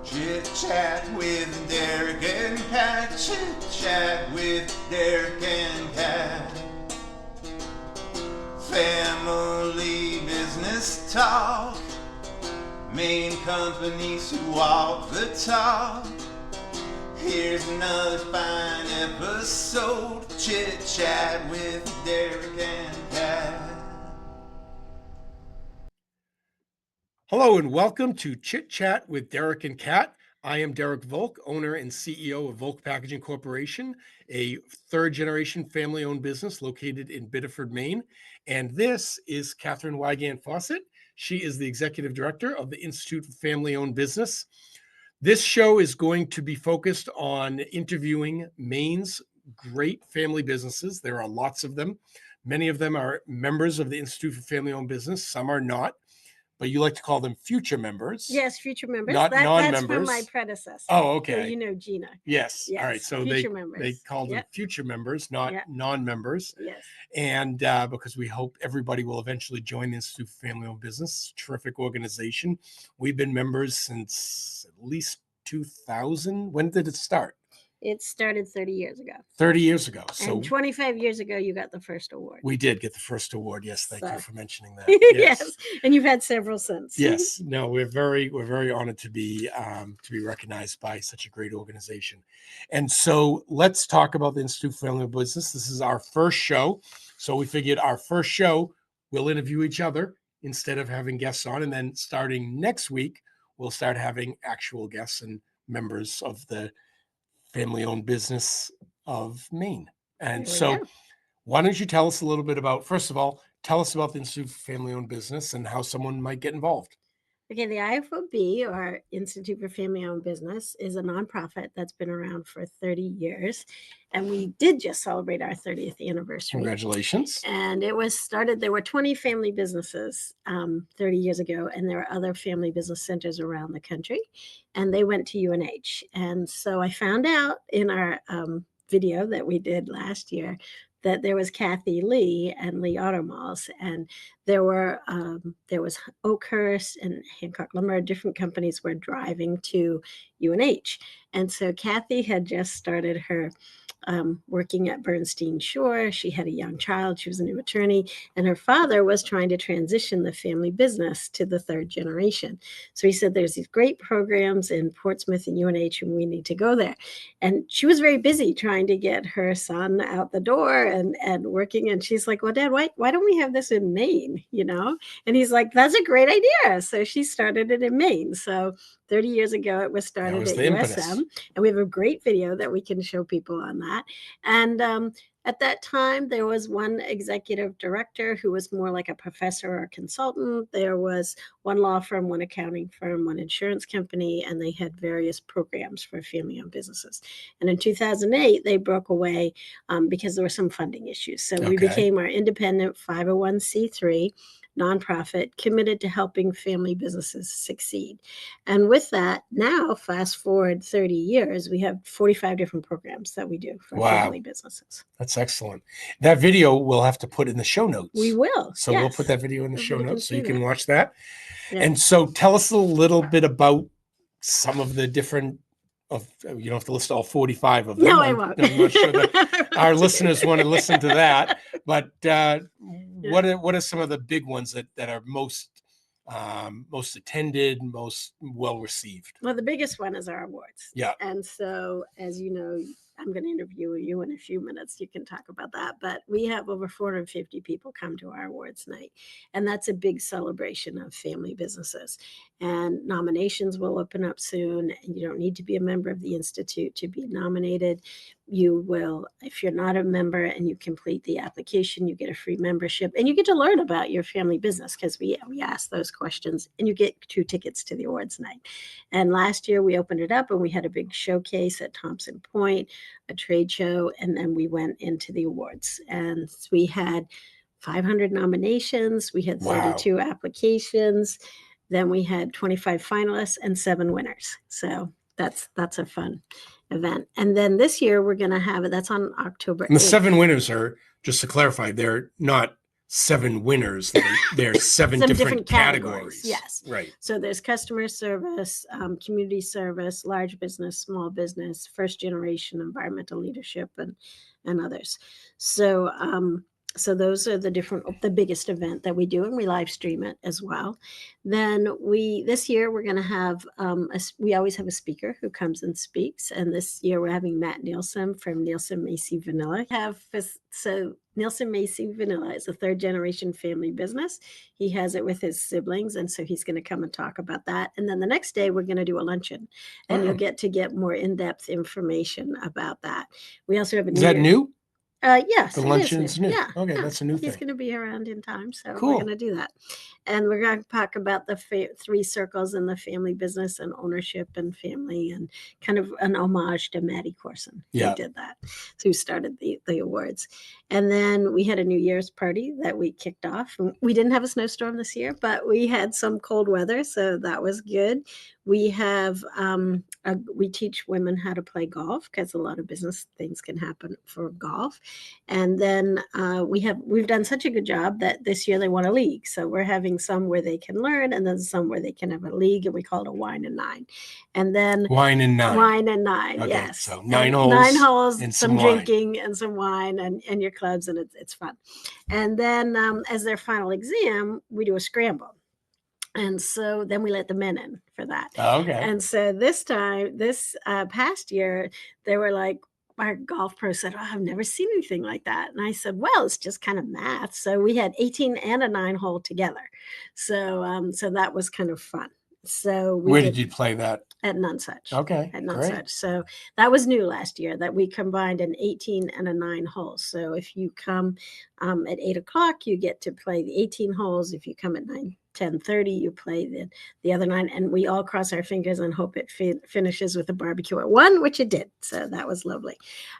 Chit Chat with Derek and Pat. Chit Chat with Derek and Pat. Family business talk. Maine companies who walk the talk. Here's another fine episode. Chit Chat with Derek and Pat. Hello and welcome to Chit Chat with Derek and Kat. I am Derek Volk, owner and CEO of Volk Packaging Corporation, a third-generation family-owned business located in Biddeford, Maine. And this is Catherine Wygant Fossett. She is the executive director of the Institute for Family-Owned Business. This show is going to be focused on interviewing Maine's great family businesses. There are lots of them. Many of them are members of the Institute for Family-Owned Business. Some are not. But you like to call them future members. Yes, future members. Not non-members. That's from my predecessor. Oh, okay. So you know Gina. Yes. All right. So they call them future members, not non-members. Yes. And because we hope everybody will eventually join the Institute for Family-Owned Business, terrific organization. We've been members since at least 2000. When did it start? It started 30 years ago. 30 years ago. So and 25 years ago, you got the first award. We did get the first award. Yes. Thank you for mentioning that. Yes. And you've had several since. Yes. No, we're very honored to be recognized by such a great organization. And so let's talk about the Institute for Family Business. This is our first show. So we figured our first show, we'll interview each other instead of having guests on. And then starting next week, we'll start having actual guests and members of the family-owned business of Maine. And so why don't you tell us a little bit about, first of all, tell us about the Institute for Family-Owned Business and how someone might get involved. Okay, the IFOB, or Institute for Family-Owned Business, is a nonprofit that's been around for 30 years. And we did just celebrate our 30th anniversary. Congratulations. And it was started, there were 20 family businesses 30 years ago, and there were other family business centers around the country, and they went to UNH. And so I found out in our video that we did last year that there was Kathy Lee and Lee Automalls, and there was Oakhurst and Hancock Lumber. Different companies were driving to UNH, and so Kathy had just started her working at Bernstein Shore. She had a young child. She was a new attorney, and her father was trying to transition the family business to the third generation. So he said, there's these great programs in Portsmouth and UNH, and we need to go there. And she was very busy trying to get her son out the door and working. And she's like, well, Dad, why don't we have this in Maine? You know? And he's like, that's a great idea. So she started it in Maine. So 30 years ago, it was started at USM. And we have a great video that we can show people on that. And at that time, there was one executive director who was more like a professor or a consultant. There was one law firm, one accounting firm, one insurance company, and they had various programs for family-owned businesses. And in 2008, they broke away because there were some funding issues. So we became our independent 501c3 nonprofit committed to helping family businesses succeed. And with that, now fast forward 30 years, we have 45 different programs that we do for family businesses. That's excellent. That video we'll have to put in the show notes. We will. So we'll put that video in the show notes so you can watch that. Yeah. And so tell us a little bit about some of the different you don't have to list all 45 of them. No, I won't. I'm not sure that our listeners want to listen to that. But what are some of the big ones that are most attended, most well received? Well, the biggest one is our awards. Yeah. And so, as you know, I'm going to interview you in a few minutes. You can talk about that. But we have over 450 people come to our awards night. And that's a big celebration of family businesses. And nominations will open up soon. And you don't need to be a member of the Institute to be nominated. You will, if you're not a member and you complete the application, you get a free membership. And you get to learn about your family business because we ask those questions. And you get 2 tickets to the awards night. And last year we opened it up and we had a big showcase at Thompson Point, a trade show, and then we went into the awards. And we had 500 nominations. We had 32 applications. Then we had 25 finalists and 7 winners. So that's a fun. event. And then this year we're going to have it. That's on October 8th. And the 7 winners are, just to clarify, they're not 7 winners. They're 7 Some different categories. Yes. Right. So there's customer service, community service, large business, small business, first generation environmental leadership, and others. So so those are the biggest event that we do, and we live stream it as well. Then this year we're going to have we always have a speaker who comes and speaks, and this year we're having Matt Nielsen from Nielsen Macy Vanilla. So Nielsen Macy Vanilla is a 3rd generation family business. He has it with his siblings, and so he's going to come and talk about that. And then the next day we're going to do a luncheon, and you'll get to get more in-depth information about that. We also have Is that new? Yes, The it is luncheon's new. Yeah, Okay, yeah. that's a new He's thing. going to be around in time, so Cool. we're going to do that. And we're going to talk about the 3 circles in the family business and ownership and family, and kind of an homage to Maddie Corson. Yeah. Who did that. So who started the awards. And then we had a New Year's party that we kicked off. We didn't have a snowstorm this year, but we had some cold weather, so that was good. We have we teach women how to play golf, because a lot of business things can happen for golf. And then we've done such a good job that this year they want a league. So we're having some where they can learn, and then some where they can have a league, and we call it a wine and nine. And then Wine and nine. Okay, yes. So and 9 holes. 9 holes, and some wine. drinking and some wine and your clubs, and it's fun. And then as their final exam, we do a scramble. And so then we let the men in for that. Okay. And so this past year, they were like, our golf pro said, oh, I've never seen anything like that. And I said, well, it's just kind of math. So we had 18 and a 9 hole together. So so that was kind of fun. So where did you play that? At Nonsuch. Okay. At Nonsuch. So that was new last year, that we combined an 18 and a 9 holes. So if you come at 8 o'clock, you get to play the 18 holes. If you come at 10:30, you play the other 9, and we all cross our fingers and hope it finishes with a barbecue at 1, which it did. So that was lovely.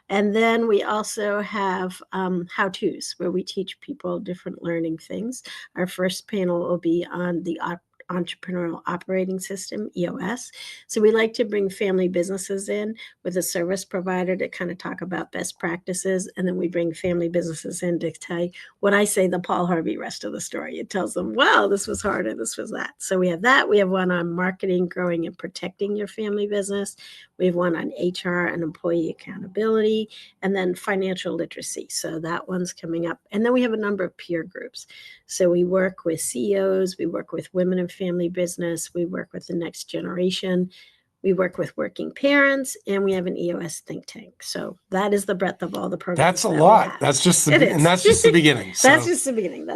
And then we also have how-tos, where we teach people different learning things. Our first panel will be on the entrepreneurial operating system, EOS. So we like to bring family businesses in with a service provider to kind of talk about best practices. And then we bring family businesses in to tell you what I say, the Paul Harvey rest of the story. It tells them, wow, this was harder, this was that. So we have that. We have one on marketing, growing, and protecting your family business. We have one on HR and employee accountability, and then financial literacy. So that one's coming up. And then we have a number of peer groups. So we work with CEOs, we work with women in family business, we work with the next generation, we work with working parents, and we have an EOS think tank. So that is the breadth of all the programs. That's a lot. That's just the beginning. So, that's just the beginning.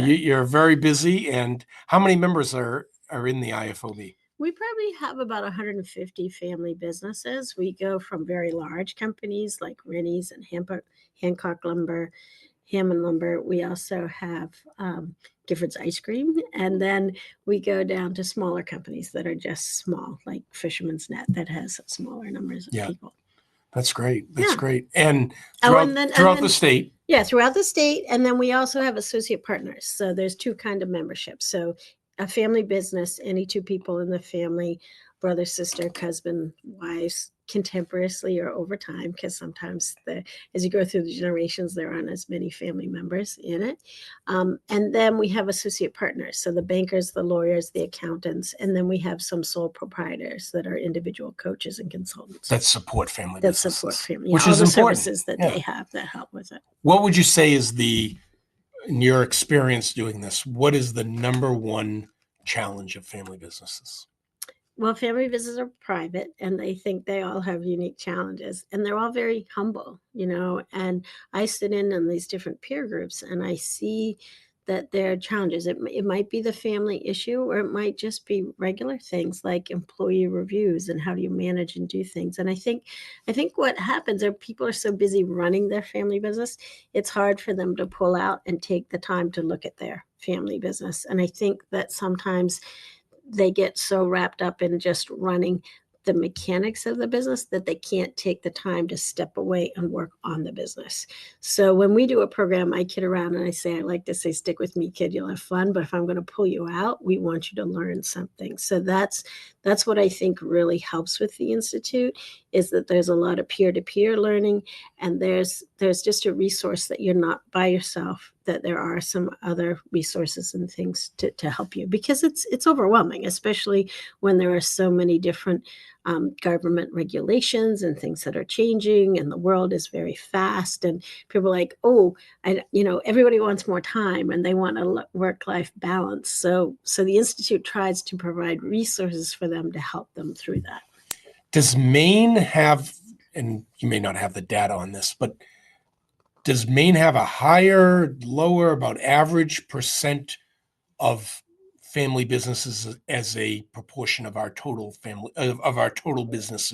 You're very busy. And how many members are in the IFOB? We probably have about 150 family businesses. We go from very large companies like Rennie's and Hancock Lumber, Hammond Lumber. We also have Gifford's Ice Cream. And then we go down to smaller companies that are just small, like Fisherman's Net, that has smaller numbers of people. That's great. That's great. And throughout the state. Yeah, throughout the state. And then we also have associate partners. So there's 2 kinds of memberships. So a family business, any 2 people in the family, brother, sister, husband, wives, contemporaneously or over time, because sometimes as you go through the generations, there aren't as many family members in it. And then we have associate partners. So the bankers, the lawyers, the accountants, and then we have some sole proprietors that are individual coaches and consultants. That support family That businesses. support family. Which all is the important. Services that they have that help with it. What would you say is in your experience doing this, what is the number one challenge of family businesses? Well, family businesses are private, and they think they all have unique challenges, and they're all very humble, and I sit in these different peer groups, and I see that there are challenges. It might be the family issue, or it might just be regular things like employee reviews and how do you manage and do things. And I think what happens are people are so busy running their family business, it's hard for them to pull out and take the time to look at their family business. And I think that sometimes they get so wrapped up in just running the mechanics of the business that they can't take the time to step away and work on the business. So when we do a program, I kid around and I say, I like to say, stick with me, kid, you'll have fun. But if I'm going to pull you out, we want you to learn something. So that's what I think really helps with the Institute, is that there's a lot of peer-to-peer learning, and there's just a resource that you're not by yourself, that there are some other resources and things to help you, because it's overwhelming, especially when there are so many different government regulations and things that are changing, and the world is very fast, and people are like, oh, everybody wants more time and they want a work-life balance. So the Institute tries to provide resources for them to help them through that. Does Maine have, and you may not have the data on this, but does Maine have a higher, lower, about average percent of family businesses as a proportion of our total business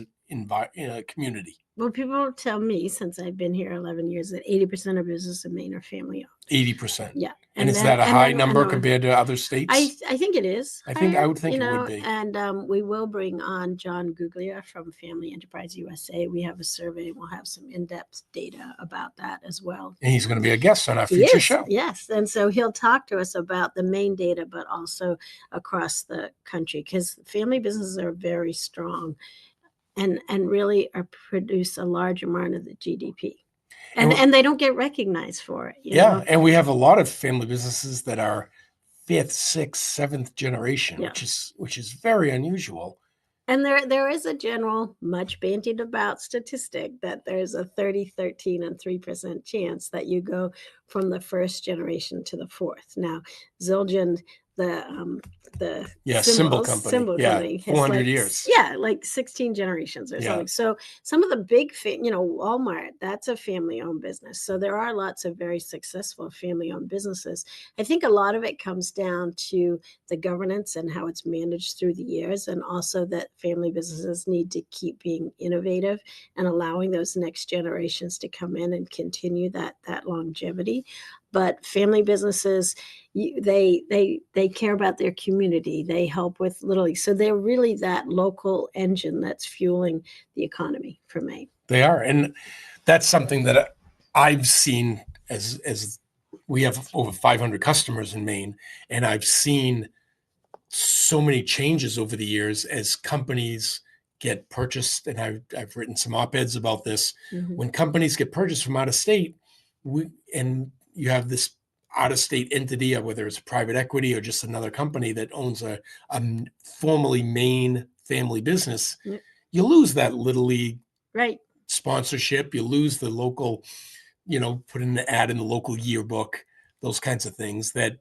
community? Well, people tell me, since I've been here 11 years, that 80% of business in Maine are family owned. 80%. Yeah. And is that a high number compared to other states? I think it is. I would think it would be. And we will bring on John Guglia from Family Enterprise USA. We have a survey. We'll have some in-depth data about that as well. And he's going to be a guest on our future show. Yes. And so he'll talk to us about the Maine data, but also across the country, because family businesses are very strong and really produce a large amount of the GDP. And they don't get recognized for it. You know? And we have a lot of family businesses that are 5th, 6th, 7th generation, which is very unusual. And there is a general, much bandied about statistic that there's a 30, 13, and 3% chance that you go from the first generation to the fourth. Now, Zildjian, the symbol company, 400 years. Yeah, like 16 generations or something. So some of the big, Walmart, that's a family-owned business. So there are lots of very successful family-owned businesses. I think a lot of it comes down to the governance and how it's managed through the years, and also that family businesses need to keep being innovative and allowing those next generations to come in and continue that longevity. But family businesses, they care about their community. They help with Little League. So they're really that local engine that's fueling the economy for Maine. They are. And that's something that I've seen as we have over 500 customers in Maine. And I've seen so many changes over the years as companies get purchased. And I've written some op-eds about this. Mm-hmm. When companies get purchased from out of state, you have this out-of-state entity, whether it's private equity or just another company that owns a formerly Maine family business, you lose that Little League sponsorship. You lose the local, put in the ad in the local yearbook, those kinds of things that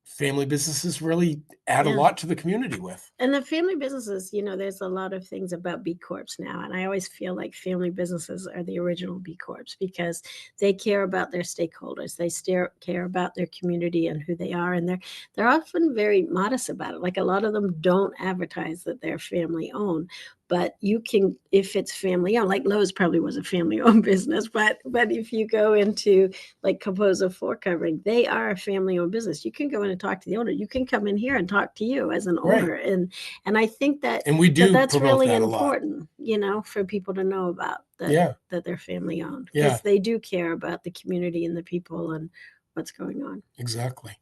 family businesses really add a lot to the community with. And the family businesses, there's a lot of things about B Corps now. And I always feel like family businesses are the original B Corps, because they care about their stakeholders. They care about their community and who they are. And they're often very modest about it. Like, a lot of them don't advertise that they're family owned. But you can, if it's family owned, like Lowe's probably was a family owned business, but if you go into like Composer Floor Covering, they are a family owned business. You can go in and talk to the owner. You can come in here and talk to you as an owner. And I think that, and we do that's really important, for people to know about that they're family owned, because they do care about the community and the people and what's going on. Exactly.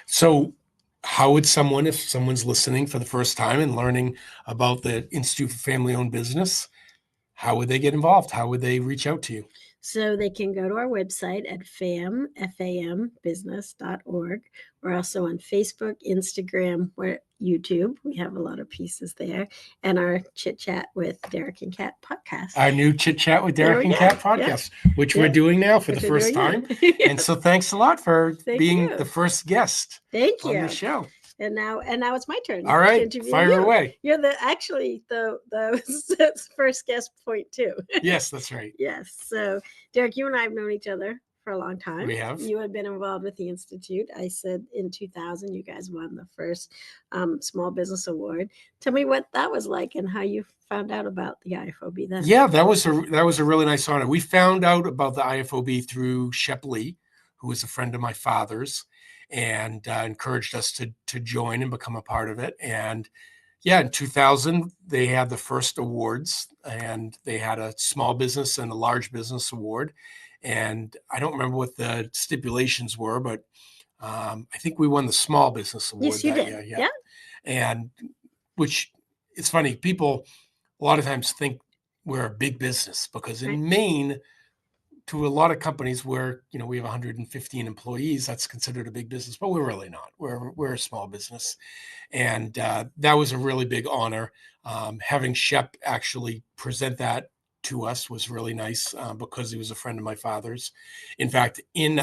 So how would someone, if someone's listening for the first time and learning about the Institute for Family-Owned Business, how would they get involved? How would they reach out to you? So they can go to our website at fambusiness.org. We're also on Facebook, Instagram, or YouTube. We have a lot of pieces there. And our Chit Chat with Derek and Kat podcast. Our new Chit Chat with Derek and Kat podcast, which we're doing now for the first time. And so thanks a lot for being the first guest on the show. And now it's my turn. All right, fire away. You're the first guest point too. Yes, that's right. Yes. So Derek, you and I have known each other for a long time. We have. You had been involved with the Institute. I said in 2000, you guys won the first Small Business Award. Tell me what that was like and how you found out about the IFOB then. Yeah, that was a really nice honor. We found out about the IFOB through Shep Lee, who was a friend of my father's, and encouraged us to join and become a part of it. And yeah, in 2000, they had the first awards, and they had a small business and a large business award. And I don't remember what the stipulations were, but I think we won the small business award Yes, you that did. year. Yeah. And which it's funny, people a lot of times think we're a big business because in Right. Maine, to a lot of companies where we have 115 employees, that's considered a big business, but we're really not. We're a small business, and that was a really big honor. Having Shep actually present that to us was really nice because he was a friend of my father's. In fact, in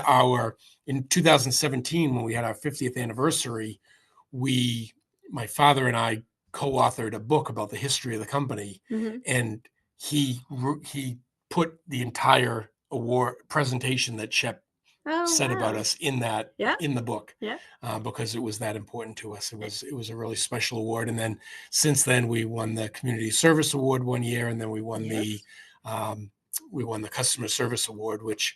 2017, when we had our 50th anniversary, my father and I co-authored a book about the history of the company, Mm-hmm. and he put the entire award presentation that Shep said about us in the book. Yeah. Because it was that important to us. It was a really special award. And then since then we won the Community Service Award one year, and then we won the Customer Service Award, which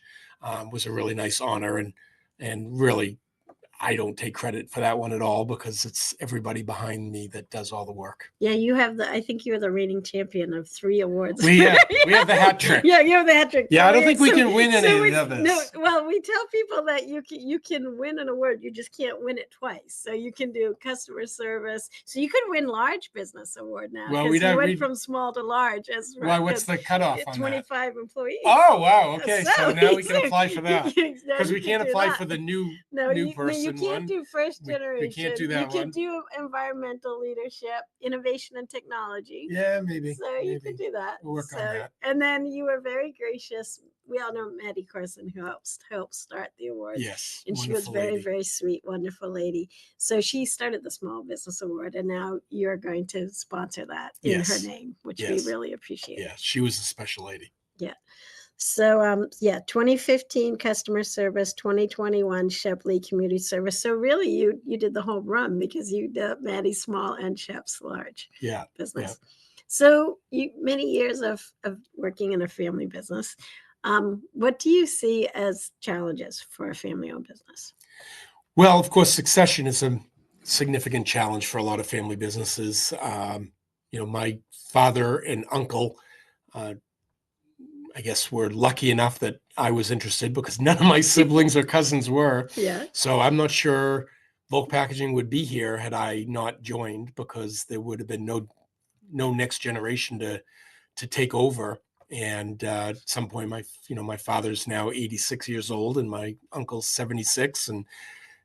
was a really nice honor, and really I don't take credit for that one at all because it's everybody behind me that does all the work. Yeah, you have I think you're the reigning champion of 3 awards. We have the hat trick. Yeah, you have the hat trick. Yeah, I don't think we can win any of this. No, well, we tell people that you can win an award, you just can't win it twice. So you can do customer service. So you could win large business award now. Well, we went from small to large Why? What's the cutoff on 25 that? employees. Oh wow, okay. So now we can apply for that because we can't apply for the new person. You can't do first generation. We can't do that one. You can do environmental leadership, innovation and technology. Yeah, maybe. So you can do that. We'll work on that. And then you were very gracious. We all know Maddie Carson, who helped start the award. Yes. And she was very, very sweet, wonderful lady. So she started the Small Business Award, and now you're going to sponsor that in her name, which we really appreciate. Yeah, she was a special lady. Yeah. So, 2015 customer service, 2021 Shepley community service. So really you did the whole run because you did Maddie's small and Shep's large business. Yeah. So many years of working in a family business. What do you see as challenges for a family-owned business? Well, of course, succession is a significant challenge for a lot of family businesses. My father and uncle, I guess we're lucky enough that I was interested because none of my siblings or cousins were. Yeah. So I'm not sure Volk Packaging would be here had I not joined, because there would have been no next generation to take over. And at some point, my father's now 86 years old and my uncle's 76, and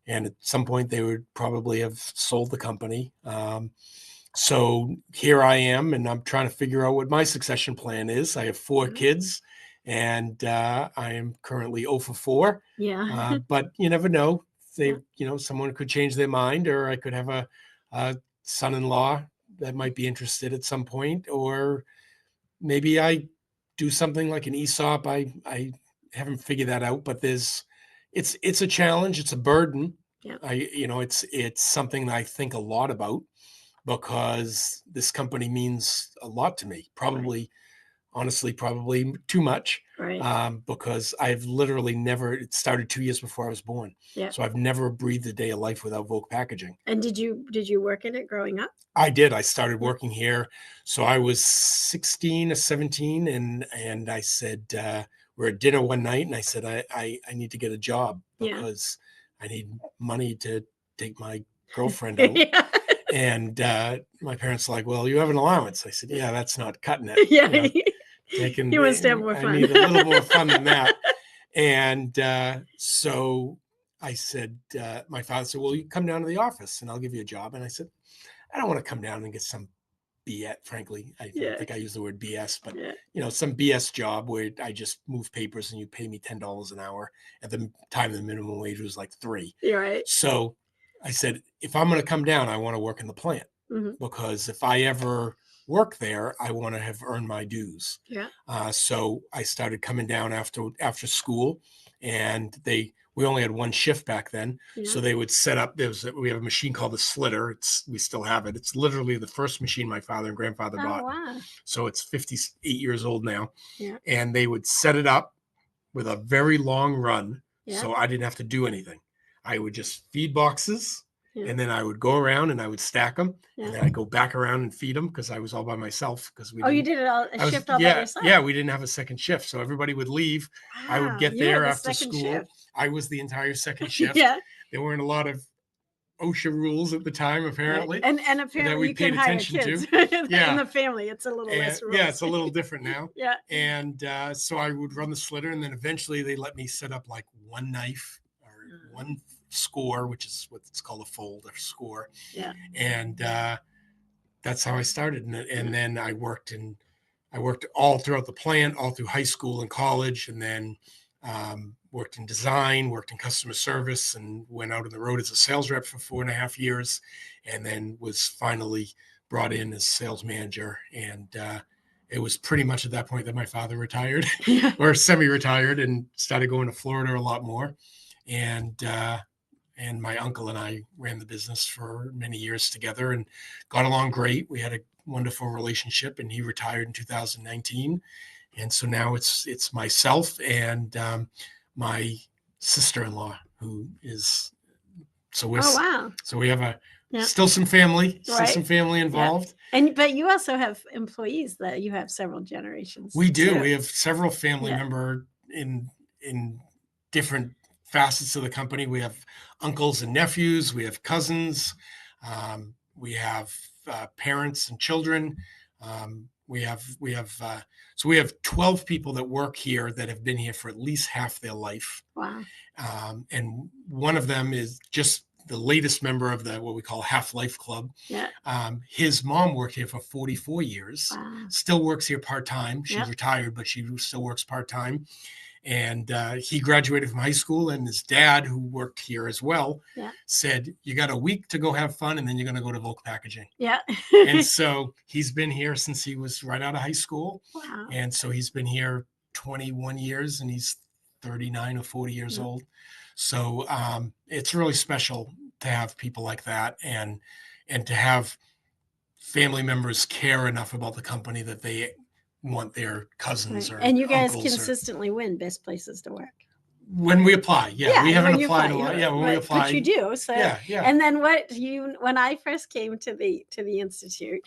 at some point they would probably have sold the company. So here I am, and I'm trying to figure out what my succession plan is. I have 4 kids, and I am currently 0 for 4. Yeah. But you never know. Someone could change their mind, or I could have a son-in-law that might be interested at some point, or maybe I do something like an ESOP. I haven't figured that out, but it's a challenge. It's a burden. Yeah. It's something that I think a lot about, because this company means a lot to me. Honestly, probably too much. Right. Because I've literally never. It started 2 years before I was born. Yeah. So I've never breathed a day of life without Volk Packaging. And did you work in it growing up? I did. I started working here. So I was 16 or 17, and I said, we're at dinner one night, and I said, I need to get a job because I need money to take my girlfriend out. Yeah. And my parents were like, well, you have an allowance. I said, yeah, that's not cutting it. Yeah. He wants to have more fun. I need a little more fun than that. And so I said, my father said, well, you come down to the office and I'll give you a job. And I said, I don't want to come down and get some BS, frankly. I don't think I use the word BS, but some BS job where I just move papers and you pay me $10 an hour. At the time, the minimum wage was like $3. You're right. So I said, if I'm going to come down, I want to work in the plant, because if I ever work there, I want to have earned my dues. Yeah. So I started coming down after school, and we only had one shift back then. Yeah. So they would set up, we have a machine called the slitter. We still have it. It's literally the first machine my father and grandfather bought. Wow. So it's 58 years old now. Yeah. And they would set it up with a very long run. Yeah. So I didn't have to do anything. I would just feed boxes Yeah. And then I would go around and I would stack them, Yeah. and then I'd go back around and feed them because I was all by myself. Because we Oh, you didn't, did it all, I was, shift all by yeah, yourself? yeah, we didn't have a second shift, so everybody would leave. I would Wow, get you were there the after second school. shift. I was the entire second shift. Yeah. There weren't a lot of OSHA rules at the time, apparently. Right. And that apparently we you can paid hire attention kids to. Yeah. in the family. It's a little less rules. Yeah, it's a little different now. Yeah. And so I would run the slitter, and then eventually they let me set up like one knife or one score, which is what it's called, a fold or score. Yeah. And that's how I started. And then I worked all throughout the plant, all through high school and college, and then worked in design, worked in customer service, and went out on the road as a sales rep for 4.5 years, and then was finally brought in as sales manager. And it was pretty much at that point that my father retired or semi-retired and started going to Florida a lot more. And my uncle and I ran the business for many years together and got along great. We had a wonderful relationship, and he retired in 2019. And so now it's myself and my sister-in-law who is, so we're, Oh, wow. so we have Yeah. still some family Right. involved. But you also have employees that you have several generations. We do. too. We have several family Yeah. member in different facets of the company. We have uncles and nephews. We have cousins. We have parents and children. We have 12 people that work here that have been here for at least half their life. Wow. And one of them is just the latest member of what we call Half-Life Club. Yeah. His mom worked here for 44 years, Wow. still works here part-time. She's Yep. retired, but she still works part-time. And he graduated from high school, and his dad, who worked here as well, said, you got a week to go have fun, and then you're going to go to Volk Packaging. Yeah. And so he's been here since he was right out of high school. Wow. And so he's been here 21 years, and he's 39 or 40 years old. So it's really special to have people like that, and to have family members care enough about the company that they want their cousins or and you guys uncles consistently win best places to work. When we apply. Yeah, we haven't applied a lot. Yeah, when we apply. But you do. So yeah. And then when I first came to the Institute,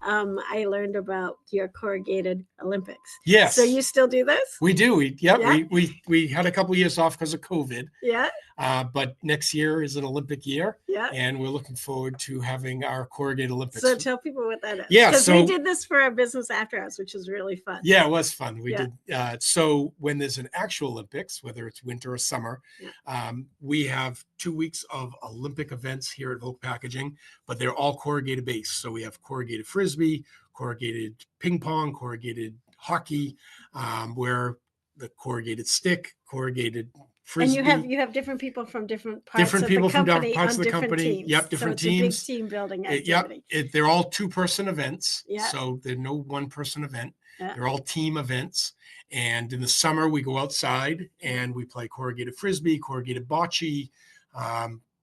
I learned about your corrugated Olympics. Yes. So you still do this? We do. We had a couple of years off because of COVID. Yeah. But next year is an Olympic year. Yeah. And we're looking forward to having our corrugated Olympics. So tell people what that is. Yeah. Because we did this for our business after hours, which was really fun. Yeah, it was fun. We did. So when there's an actual Olympics, whether it's winter or summer, we have 2 weeks of Olympic events here at Volk Packaging, but they're all corrugated based. So we have corrugated frisbee, corrugated ping pong, corrugated hockey, where the corrugated stick, corrugated frisbee. And you have different people from different parts of the company. Yep, different so teams. It's a big team building activity. They're all 2-person events. Yeah. So they're no 1-person event. Yeah. They're all team events. And in the summer, we go outside and we play corrugated frisbee, corrugated bocce,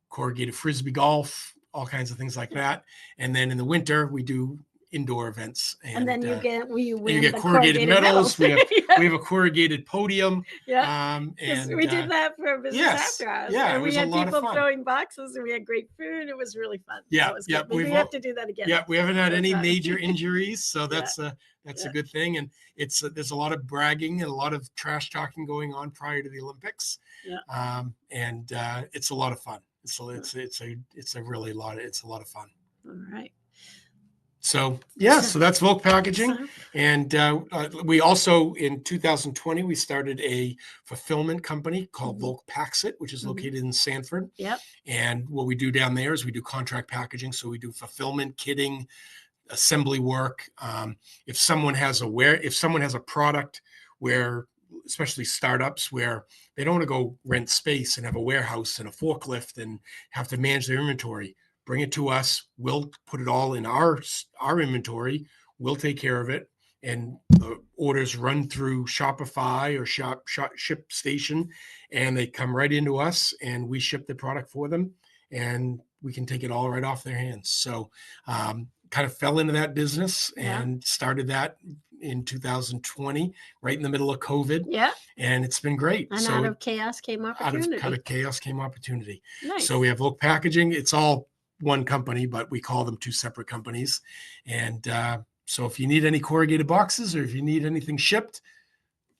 corrugated frisbee golf, all kinds of things like that. And then in the winter, we do indoor events. And then you get corrugated medals. We have a corrugated podium. Yeah. And we did that for business after hours. Yeah, and we had people throwing boxes, and we had great food. It was really fun. Yeah, we have to do that again. Yeah, we haven't had any major injuries, so that's a good thing. And there's a lot of bragging and a lot of trash talking going on prior to the Olympics. Yeah. And it's a lot of fun. It's a lot of fun. All right. So so that's Volk Packaging. And we also, in 2020, we started a fulfillment company called Volk Packset, which is located in Sanford. Yep. And what we do down there is we do contract packaging. So we do fulfillment, kitting, assembly work. If someone has a product where, especially startups, where they don't want to go rent space and have a warehouse and a forklift and have to manage their inventory, bring it to us. We'll put it all in our inventory. We'll take care of it. And the orders run through Shopify or Ship Station, and they come right into us, and we ship the product for them, and we can take it all right off their hands. So kind of fell into that business and started that in 2020, right in the middle of COVID. Yeah. And it's been great. And out of chaos came opportunity. Out of chaos came opportunity. Nice. So we have Volk Packaging. It's all one company, but we call them two separate companies. And so if you need any corrugated boxes or if you need anything shipped,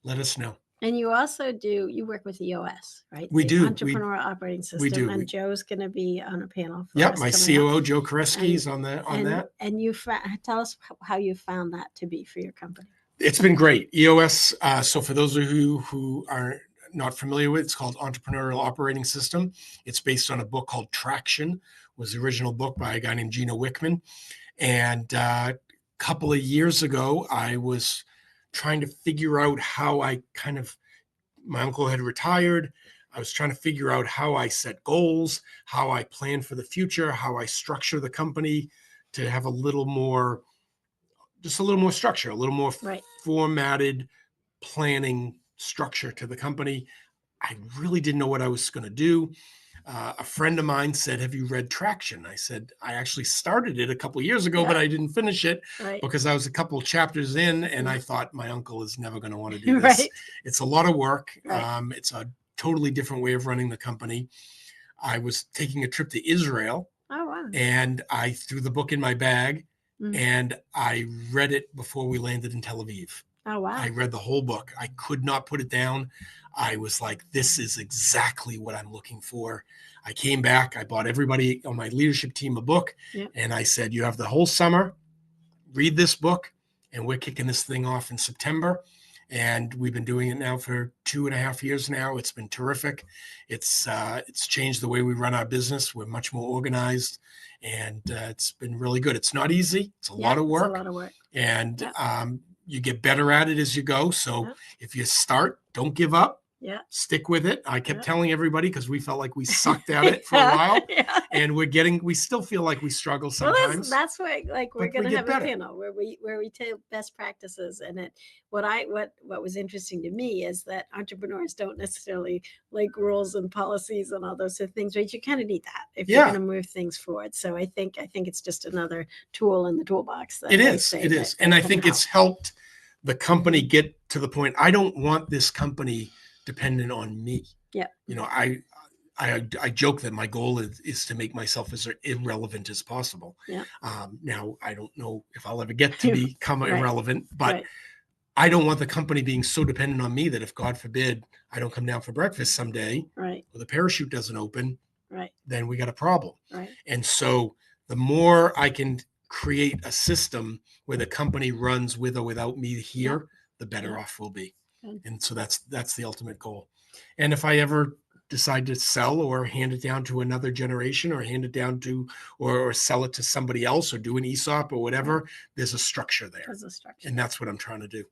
let us know. And you also you work with EOS, right? We the do. Entrepreneurial Operating System. We do. And Joe's going to be on a panel. Yeah, my COO, Joe Koreski, is on that. And you tell us how you found that to be for your company. It's been great. EOS, so for those of you who are not familiar with, it's called Entrepreneurial Operating System. It's based on a book called Traction, was the original book by a guy named Gino Wickman. And a couple of years ago, I was trying to figure out how my uncle had retired. I was trying to figure out how I set goals, how I plan for the future, how I structure the company to have a little more structure, a little more formatted planning structure to the company. I really didn't know what I was going to do. A friend of mine said, "Have you read Traction?" I said, "I actually started it a couple of years ago, but I didn't finish it because I was a couple of chapters in, and I thought my uncle is never going to want to do this. It's a lot of work. It's a totally different way of running the company." I was taking a trip to Israel. Oh, wow. And I threw the book in my bag and I read it before we landed in Tel Aviv. Oh, wow. I read the whole book. I could not put it down. I was like, this is exactly what I'm looking for. I came back. I bought everybody on my leadership team a book. And I said, you have the whole summer, read this book. And we're kicking this thing off in September. And we've been doing it now for 2.5 years now. It's been terrific. It's changed the way we run our business. We're much more organized. And it's been really good. It's not easy. It's a lot of work. It's a lot of work. And you get better at it as you go. So if you start, don't give up. Stick with it. I kept telling everybody because we felt like we sucked at it for a while. And we still feel like we struggle sometimes. Well, that's why we're going to have a panel where we take best practices. And what was interesting to me is that entrepreneurs don't necessarily like rules and policies and all those sort of things, right? You kind of need that if you're going to move things forward. So I think it's just another tool in the toolbox. It is. And I think it's helped the company get to the point. I don't want this company dependent on me. I joke that my goal is to make myself as irrelevant as possible. Now I don't know if I'll ever get to become irrelevant, but I don't want the company being so dependent on me that if God forbid I don't come down for breakfast someday, or the parachute doesn't open, then we got a problem. And so the more I can create a system where the company runs with or without me here, the better off we'll be. And so that's the ultimate goal. And if I ever decide to sell or hand it down to another generation or hand it down to or sell it to somebody else or do an ESOP or whatever, there's a structure there. And that's what I'm trying to do.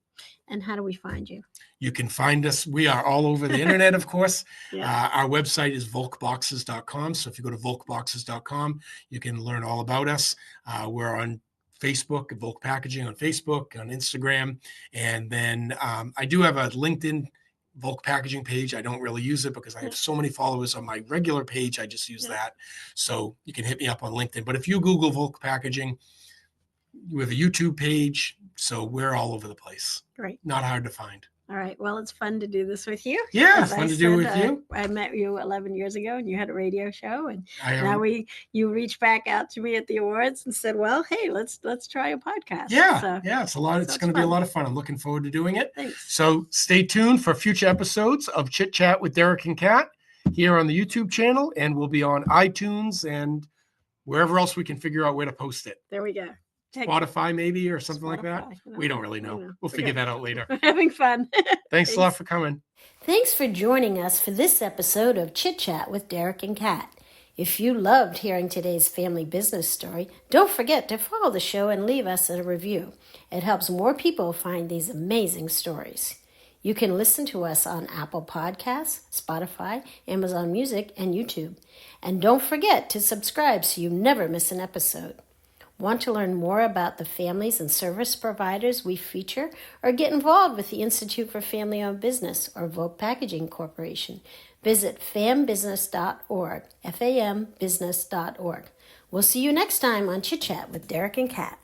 And how do we find you? You can find us. We are all over the internet, of course. Our website is volkboxes.com. So if you go to volkboxes.com, you can learn all about us. We're on Facebook, Volk Packaging on Facebook, on Instagram. And then I do have a LinkedIn Volk Packaging page. I don't really use it because I have so many followers on my regular page. I just use that. So you can hit me up on LinkedIn. But if you Google Volk Packaging, we have a YouTube page. So we're all over the place. Great. Not hard to find. All right. Well, it's fun to do this with you. Yeah, fun to do with you. I met you 11 years ago and you had a radio show. And now you reached back out to me at the awards and said, well, hey, let's try a podcast. Yeah. It's a lot. It's going to be a lot of fun. I'm looking forward to doing it. Thanks. So stay tuned for future episodes of Chit Chat with Derek and Kat here on the YouTube channel. And we'll be on iTunes and wherever else we can figure out where to post it. There we go. Spotify maybe or something like that. We don't really know. We'll figure that out later. We're having fun. Thanks a lot for coming. Thanks for joining us for this episode of Chit Chat with Derek and Kat. If you loved hearing today's family business story, don't forget to follow the show and leave us a review. It helps more people find these amazing stories. You can listen to us on Apple Podcasts, Spotify, Amazon Music, and YouTube. And don't forget to subscribe so you never miss an episode. Want to learn more about the families and service providers we feature or get involved with the Institute for Family-Owned Business or Volk Packaging Corporation? Visit fambusiness.org, fambusiness.org. We'll see you next time on Chit Chat with Derek and Kat.